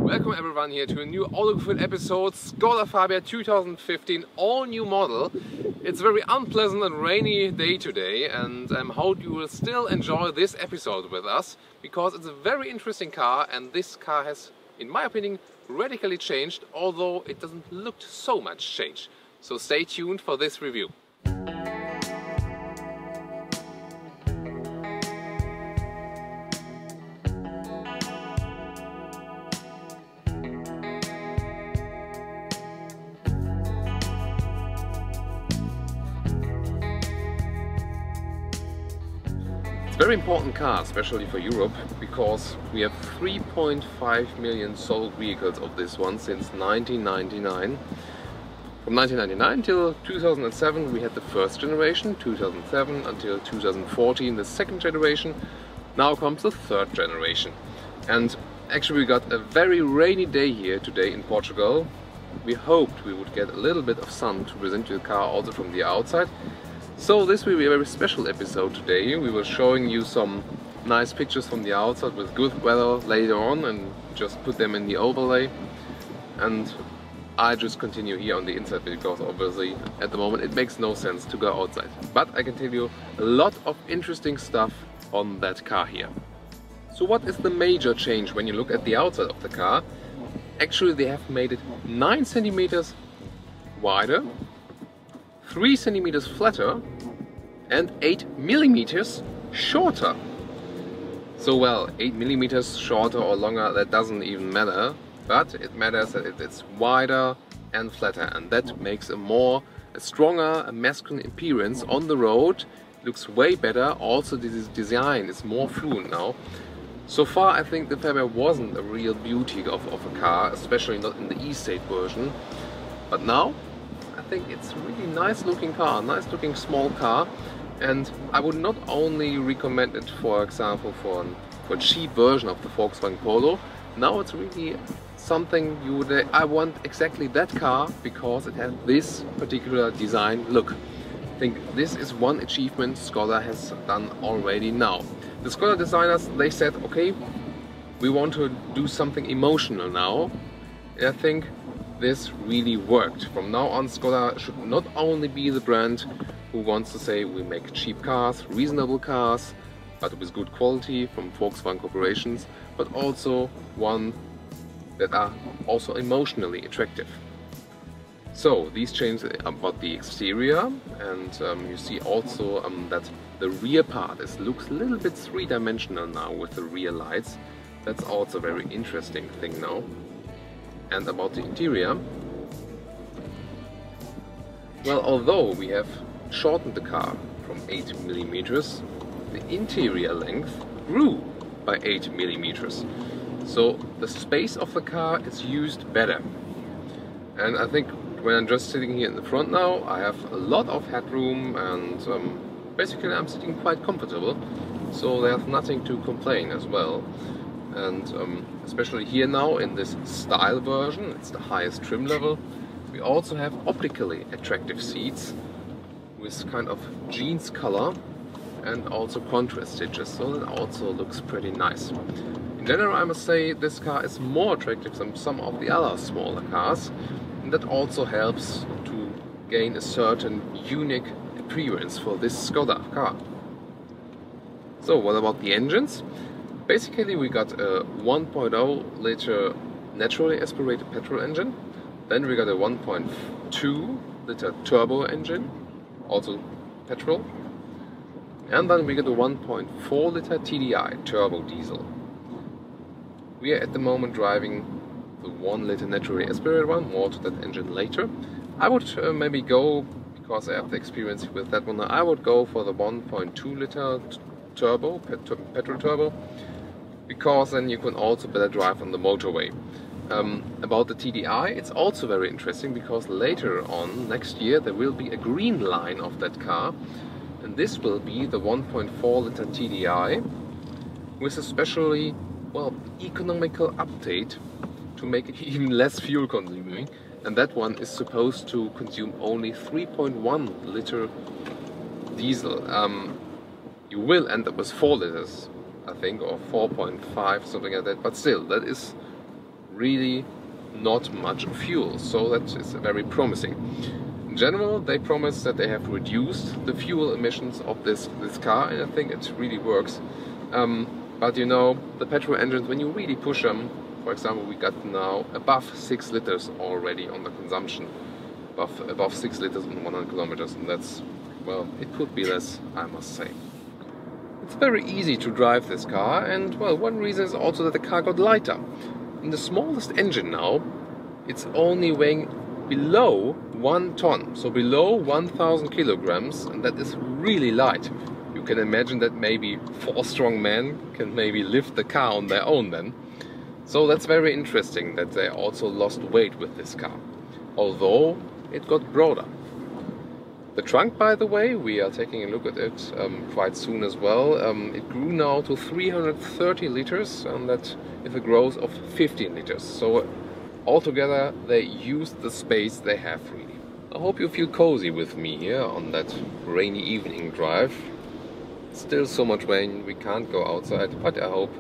Welcome everyone here to a new Autogefühl episode, Skoda Fabia 2015, all new model. It's a very unpleasant and rainy day today, and I hope you will still enjoy this episode with us, because it's a very interesting car, and this car has, in my opinion, radically changed, although it doesn't look so much changed. So stay tuned for this review. It's a very important car, especially for Europe, because we have 3.5 million sold vehicles of this one since 1999. From 1999 till 2007 we had the first generation, 2007 until 2014 the second generation, now comes the third generation. And actually we got a very rainy day here today in Portugal. We hoped we would get a little bit of sun to present you the car also from the outside. So this will be a very special episode today. We will showing you some nice pictures from the outside with good weather later on and just put them in the overlay. And I just continue here on the inside because obviously at the moment it makes no sense to go outside. But I can tell you a lot of interesting stuff on that car here. So what is the major change when you look at the outside of the car? Actually they have made it 9 centimeters wider, 3 centimeters flatter and 8 millimeters shorter. So well, 8 millimeters shorter or longer, that doesn't even matter, but it matters that it's wider and flatter, and that makes a stronger, a masculine appearance on the road. It looks way better. Also this design is more fluent now. So far I think the Fabia wasn't a real beauty of a car, especially not in the E-State version, but now I think it's a really nice looking car, nice looking small car, and I would not only recommend it, for example, for a cheap version of the Volkswagen Polo. Now it's really something you would I want exactly that car because it has this particular design look. I think this is one achievement Skoda has done already now. The Skoda designers, they said, okay, we want to do something emotional now, and I think this really worked. From now on, Skoda should not only be the brand who wants to say we make cheap cars, reasonable cars, but with good quality from Volkswagen corporations, but also one that are also emotionally attractive. So these changes about the exterior, and you see also that the rear part looks a little bit three-dimensional now with the rear lights. That's also a very interesting thing now. And about the interior, well, although we have shortened the car from 8 millimeters, the interior length grew by 8 millimeters. So the space of the car is used better. And I think when I'm just sitting here in the front now, I have a lot of headroom, and basically I'm sitting quite comfortable. So there's nothing to complain as well. And especially here now in this style version, it's the highest trim level, we also have optically attractive seats with kind of jeans color and also contrast stitches, so that also looks pretty nice. In general, I must say this car is more attractive than some of the other smaller cars, and that also helps to gain a certain unique appearance for this Skoda car. So what about the engines? Basically we got a 1.0 liter naturally aspirated petrol engine, then we got a 1.2 liter turbo engine, also petrol, and then we got a 1.4 liter TDI turbo diesel. We are at the moment driving the 1 liter naturally aspirated one, more to that engine later. I would maybe go, because I have the experience with that one, I would go for the 1.2 liter turbo, petrol turbo, because then you can also better drive on the motorway. About the TDI, it's also very interesting because later on, next year, there will be a green line of that car, and this will be the 1.4 liter TDI with a specially, well, economical update to make it even less fuel consuming, and that one is supposed to consume only 3.1 liter diesel. You will end up with 4 liters, I think, or 4.5, something like that, but still, that is really not much fuel, so that is very promising. In general, they promise that they have reduced the fuel emissions of this car, and I think it really works. But you know, the petrol engines, when you really push them, for example, we got now above 6 liters already on the consumption, above 6 liters on 100 kilometers, and that's, well, it could be less, I must say. It's very easy to drive this car, and well, one reason is also that the car got lighter. In the smallest engine now, it's only weighing below 1 ton, so below 1000 kilograms, and that is really light. You can imagine that maybe 4 strong men can maybe lift the car on their own then. So that's very interesting that they also lost weight with this car, although it got broader. The trunk, by the way, we are taking a look at it quite soon as well. It grew now to 330 liters, and that is a growth of 15 liters. So altogether they used the space they have really. I hope you feel cozy with me here on that rainy evening drive. Still so much rain, we can't go outside, but I hope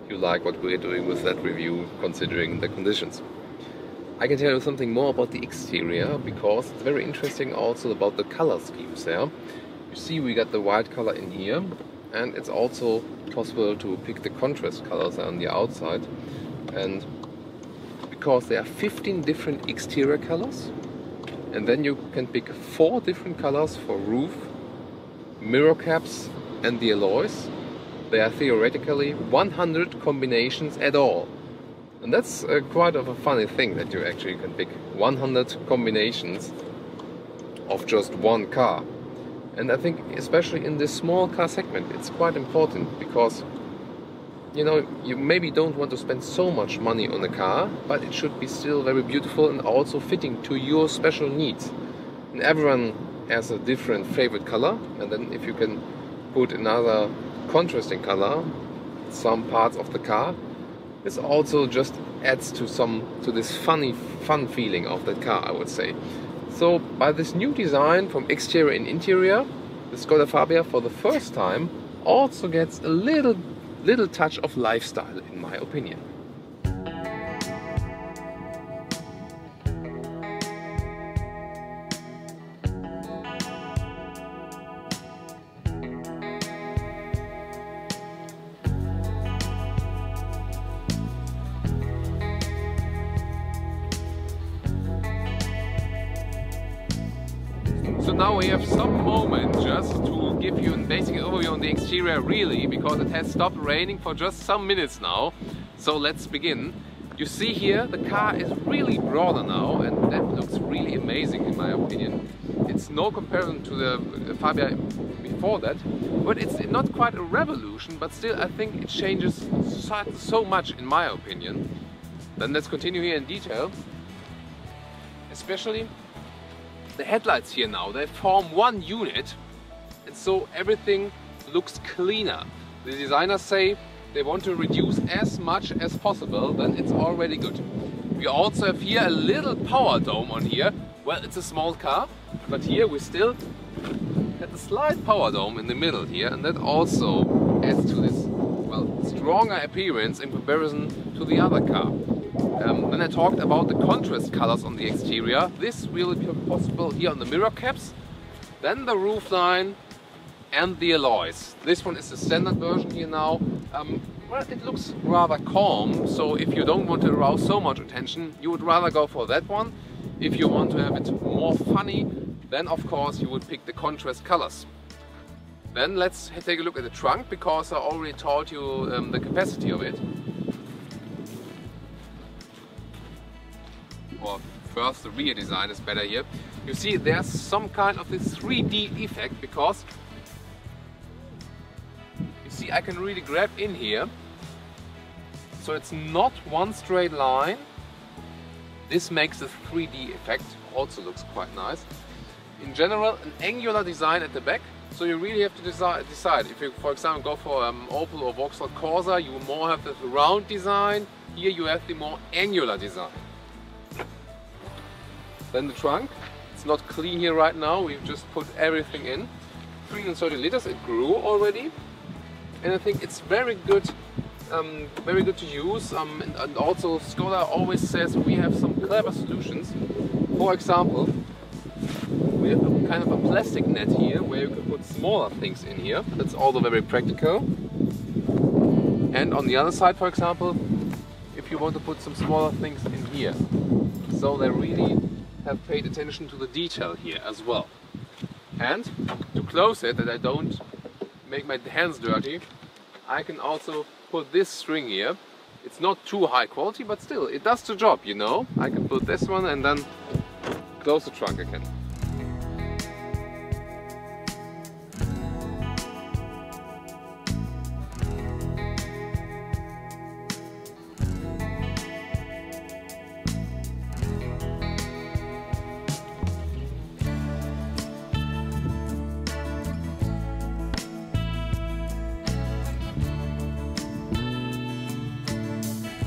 you like what we're doing with that review considering the conditions. I can tell you something more about the exterior, because it's very interesting also about the color schemes there. You see, we got the white color in here, and it's also possible to pick the contrast colors on the outside. And because there are 15 different exterior colors, and then you can pick 4 different colors for roof, mirror caps and the alloys. There are theoretically 100 combinations at all. And that's quite of a funny thing, that you actually can pick 100 combinations of just one car. And I think especially in this small car segment it's quite important, because you know, you maybe don't want to spend so much money on a car, but it should be still very beautiful and also fitting to your special needs. And everyone has a different favorite color, and then if you can put another contrasting color some parts of the car, this also just adds to this fun feeling of that car, I would say. So by this new design from exterior and interior, the Skoda Fabia for the first time also gets a little touch of lifestyle, in my opinion. So now we have some moment just to give you a basic overview on the exterior, really, because it has stopped raining for just some minutes now. So let's begin. You see here the car is really broader now, and that looks really amazing in my opinion. It's no comparison to the Fabia before that, but it's not quite a revolution, but still I think it changes so much in my opinion. Then let's continue here in detail. Especially the headlights here now, they form one unit, and so everything looks cleaner. The designers say they want to reduce as much as possible, then it's already good. We also have here a little power dome on here. Well, it's a small car, but here we still have a slight power dome in the middle here, and that also adds to this, well, stronger appearance in comparison to the other car. Then I talked about the contrast colors on the exterior. This will be possible here on the mirror caps, then the roofline and the alloys. This one is the standard version here now. Well, it looks rather calm, so if you don't want to arouse so much attention, you would rather go for that one. If you want to have it more funny, then of course you would pick the contrast colors. Then let's take a look at the trunk, because I already told you the capacity of it. Or first, the rear design is better here. You see there's some kind of this 3D effect, because you see I can really grab in here, so it's not one straight line. This makes the 3D effect, also looks quite nice. In general, an angular design at the back, so you really have to decide. If you, for example, go for Opel or Vauxhall Corsa, you more have the round design. Here you have the more angular design. Then the trunk, it's not clean here right now, we've just put everything in. 330 liters, it grew already. And I think it's very good very good to use, and also Skoda always says we have some clever solutions. For example, we have a kind of a plastic net here where you can put smaller things in here. That's also very practical. And on the other side, for example, if you want to put some smaller things in here. So they really have paid attention to the detail here as well. And to close it, that I don't make my hands dirty, I can also put this string here. It's not too high quality, but still, it does the job, you know. I can put this one and then close the trunk again.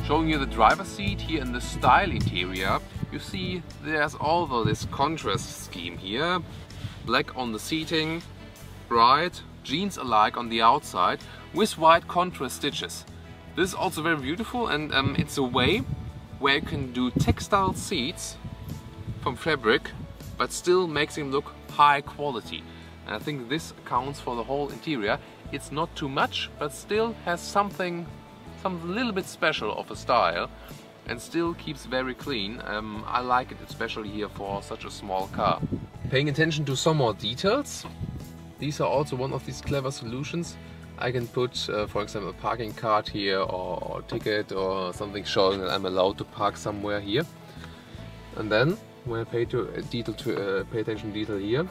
Showing you the driver's seat here in the style interior, you see there's also this contrast scheme here. Black on the seating, bright, jeans alike on the outside with white contrast stitches. This is also very beautiful, and it's a way where you can do textile seats from fabric but still makes them look high quality. And I think this accounts for the whole interior. It's not too much, but still has something little bit special of a style, and still keeps very clean. I like it especially here for such a small car. Paying attention to some more details, these are also one of these clever solutions. I can put, for example, a parking card here, or a ticket, or something showing that I'm allowed to park somewhere here. And then, when I pay attention to detail here,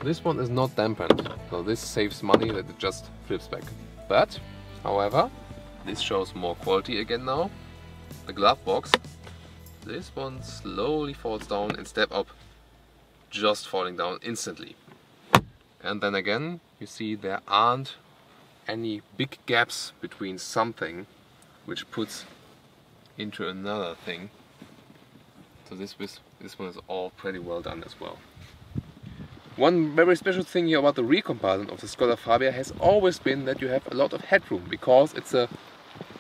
this one is not dampened, so this saves money that it just flips back. But, however, this shows more quality again now. The glove box, this one slowly falls down and step up, just falling down instantly. And then again, you see there aren't any big gaps between something which puts into another thing. So this one is all pretty well done as well. One very special thing here about the rear compartment of the Skoda Fabia has always been that you have a lot of headroom, because it's a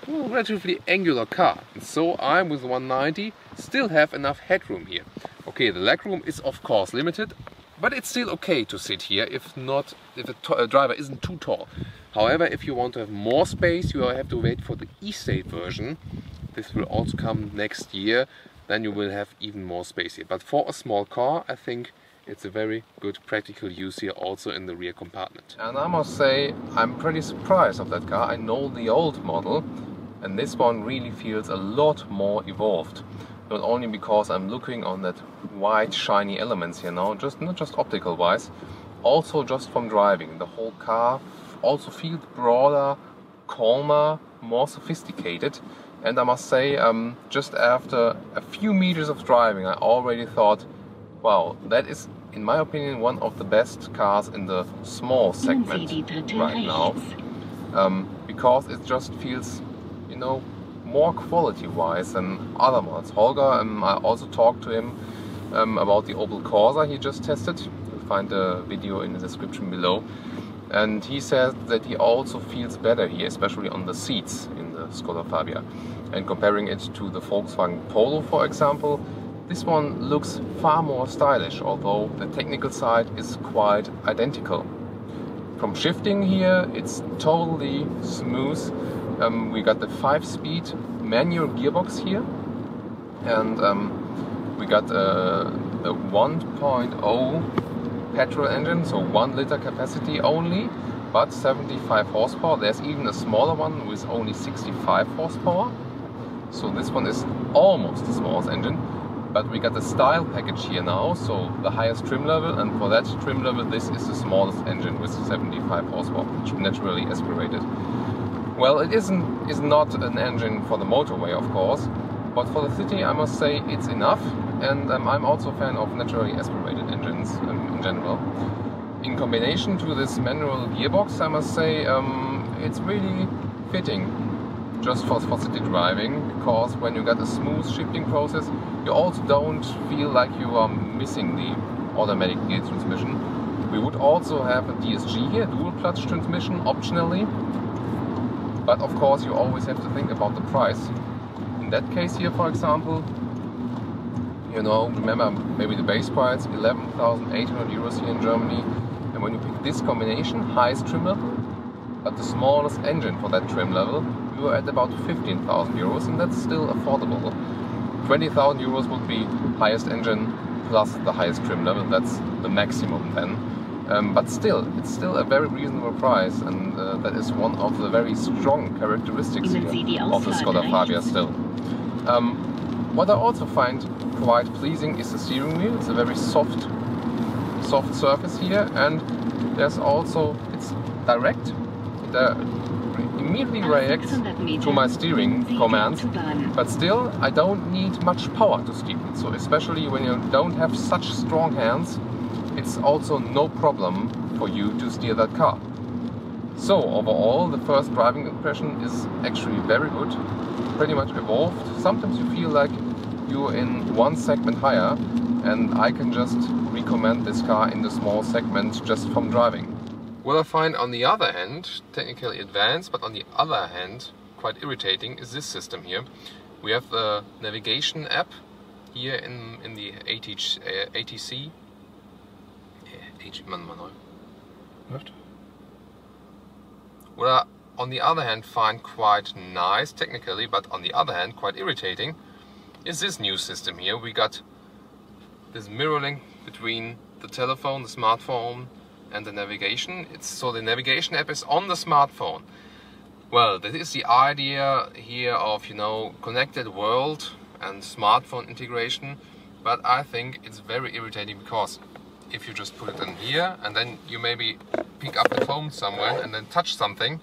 relatively angular car, and so I, with 190, still have enough headroom here. Okay, the legroom is of course limited, but it's still okay to sit here if the driver isn't too tall. However, if you want to have more space, you have to wait for the E-State version. This will also come next year, then you will have even more space here. But for a small car, I think it's a very good practical use here also in the rear compartment. And I must say, I'm pretty surprised of that car. I know the old model, and this one really feels a lot more evolved. Not only because I'm looking on that white shiny elements here now, not just optical wise, also just from driving. The whole car also feels broader, calmer, more sophisticated. And I must say, just after a few meters of driving, I already thought, wow, that is, in my opinion, one of the best cars in the small segment right now. Because it just feels, you know, more quality-wise than other models. Holger, I also talked to him about the Opel Corsa he just tested. You'll find the video in the description below. And he says that he also feels better here, especially on the seats in the Skoda Fabia. And comparing it to the Volkswagen Polo, for example, this one looks far more stylish, although the technical side is quite identical. From shifting here, it's totally smooth. We got the 5-speed manual gearbox here, and we got a 1.0 petrol engine, so 1 liter capacity only, but 75 horsepower. There's even a smaller one with only 65 horsepower. So this one is almost the smallest engine. But we got the style package here now, so the highest trim level, and for that trim level this is the smallest engine with 75 horsepower, which naturally aspirated. Well, it is not an engine for the motorway, of course, but for the city I must say it's enough, and I'm also a fan of naturally aspirated engines in general. In combination to this manual gearbox, I must say it's really fitting just for city driving, because when you got a smooth shifting process, you also don't feel like you are missing the automatic gear transmission. We would also have a DSG here, dual clutch transmission, optionally. But of course you always have to think about the price. In that case here, for example, you know, remember maybe the base price, 11,800 euros here in Germany. And when you pick this combination, highest trim level, but the smallest engine for that trim level, you are at about 15,000 euros, and that's still affordable. 20,000 euros would be highest engine plus the highest trim level, that's the maximum then. But still, it's still a very reasonable price, and that is one of the very strong characteristics here of the Skoda Fabia still. What I also find quite pleasing is the steering wheel. It's a very soft surface here, and there's also, it's direct. It immediately reacts to my steering commands, but still I don't need much power to steer it. So especially when you don't have such strong hands, it's also no problem for you to steer that car. So overall, the first driving impression is actually very good, pretty much evolved. Sometimes you feel like you're in one segment higher, and I can just recommend this car in the small segment just from driving. What I find on the other hand, technically advanced, but on the other hand quite irritating, is this system here. We have the navigation app here in the ATC. What I, on the other hand, find quite nice technically, but on the other hand quite irritating, is this new system here. We got this mirror link between the telephone, the smartphone, and the navigation. So the navigation app is on the smartphone. Well, that is the idea here of, you know, connected world and smartphone integration, but I think it's very irritating because if you just put it in here and then you maybe pick up the phone somewhere and then touch something,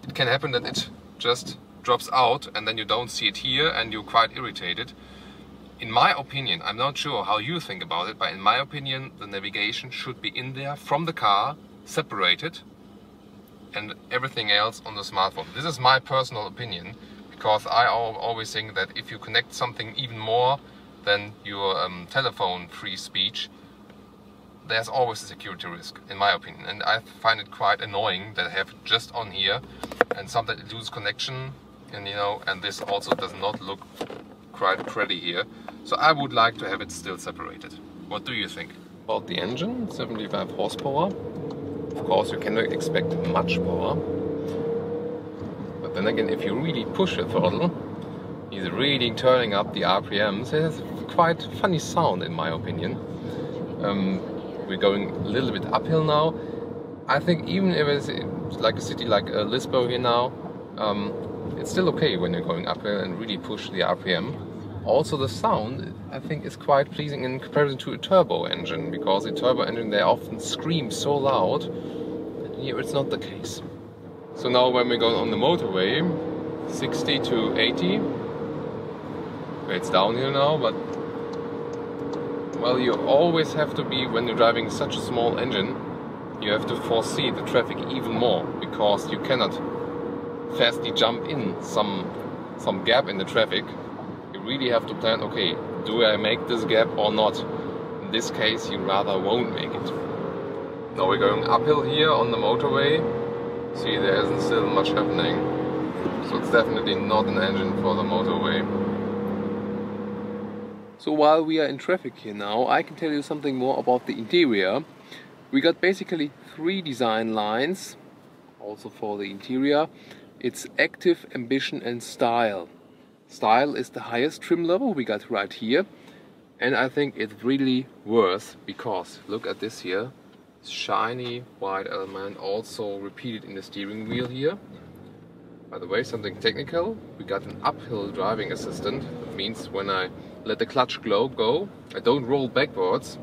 it can happen that it just drops out and then you don't see it here and you're quite irritated. In my opinion, I'm not sure how you think about it, but in my opinion the navigation should be in there from the car, separated, and everything else on the smartphone. This is my personal opinion, because I always think that if you connect something even more than your telephone free speech, there's always a security risk, in my opinion. And I find it quite annoying that I have it just on here and sometimes it loses connection, and you know, and this also does not look quite pretty here. So I would like to have it still separated. What do you think? About the engine, 75 horsepower. Of course you cannot expect much power. But then again, if you really push the throttle, he's really turning up the RPMs. It has quite funny sound in my opinion. We're going a little bit uphill now. I think even if it's like a city like Lisbon here now, it's still okay when you're going uphill and really push the RPM. Also the sound, I think, is quite pleasing in comparison to a turbo engine, because a turbo engine, they often scream so loud, and here it's not the case. So now when we go on the motorway, 60 to 80, it's downhill now, but well, you always have to be, when you're driving such a small engine, you have to foresee the traffic even more, because you cannot fastly jump in some gap in the traffic. You really have to plan, okay, do I make this gap or not? In this case, you rather won't make it. Now we're going uphill here on the motorway. See, there isn't still much happening. So it's definitely not an engine for the motorway. So while we are in traffic here now, I can tell you something more about the interior. We got basically 3 design lines, also for the interior. It's active, ambition and style. Style is the highest trim level we got right here, and I think it's really worth, because look at this here, shiny white element, also repeated in the steering wheel here. By the way, something technical, we got an uphill driving assistant. That means when I let the clutch go, I don't roll backwards,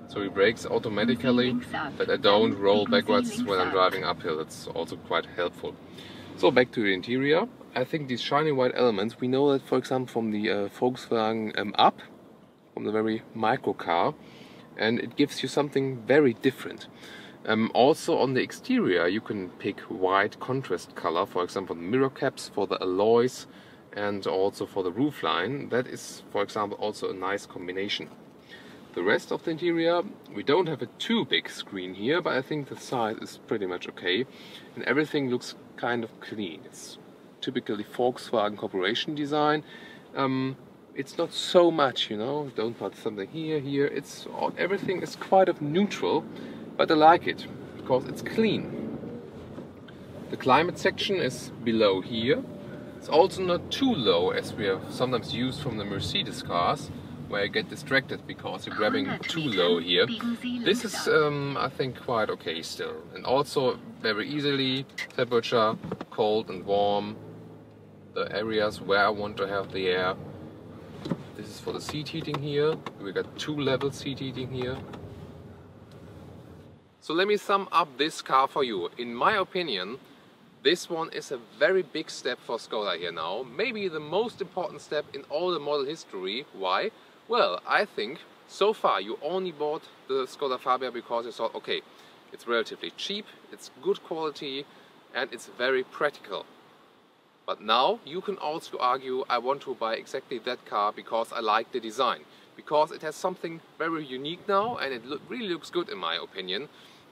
so it brakes automatically, but I don't roll backwards when I'm driving uphill. It's also quite helpful. So back to the interior. I think these shiny white elements, we know that, for example, from the Volkswagen Up, from the very micro car, and it gives you something very different. Also on the exterior you can pick white contrast color, for example the mirror caps, for the alloys, and also for the roofline. That is, for example, also a nice combination. The rest of the interior, we don't have a too big screen here, but I think the size is pretty much okay, and everything looks kind of clean. It's typically Volkswagen Corporation design. It's not so much, you know, don't put something here. It's everything is quite of neutral, but I like it because it's clean. The climate section is below here. It's also not too low as we have sometimes used from the Mercedes cars, where I get distracted because you're grabbing too low here. This is, I think, quite okay still. And also very easily, temperature, cold and warm, the areas where I want to have the air. This is for the seat heating here. We got 2 level seat heating here. So let me sum up this car for you. In my opinion, this one is a very big step for Skoda here now. Maybe the most important step in all the model history. Why? Well, I think so far you only bought the Skoda Fabia because you thought, okay, it's relatively cheap, it's good quality and it's very practical. But now you can also argue, I want to buy exactly that car because I like the design. Because it has something very unique now and it really looks good in my opinion.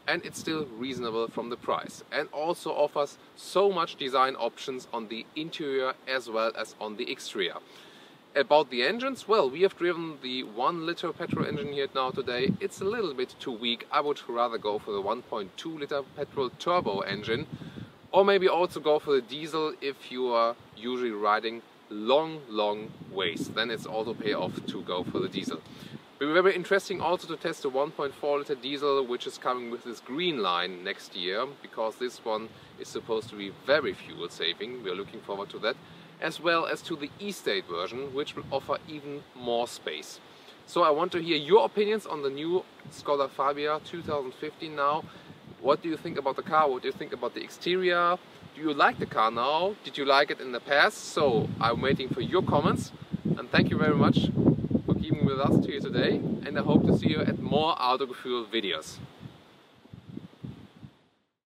And it's still reasonable from the price, and also offers so much design options on the interior as well as on the exterior. About the engines, well, we have driven the 1-liter petrol engine here now today. It's a little bit too weak. I would rather go for the 1.2-liter petrol turbo engine, or maybe also go for the diesel if you are usually riding long ways. Then it's also pay off to go for the diesel. It will be very interesting also to test the 1.4-liter diesel, which is coming with this green line next year, because this one is supposed to be very fuel saving. We are looking forward to that, as well as to the E-State version, which will offer even more space. So I want to hear your opinions on the new Skoda Fabia 2015 now. What do you think about the car? What do you think about the exterior? Do you like the car now? Did you like it in the past? So I'm waiting for your comments, and thank you very much for keeping with us here today, and I hope to see you at more Autogefühl videos.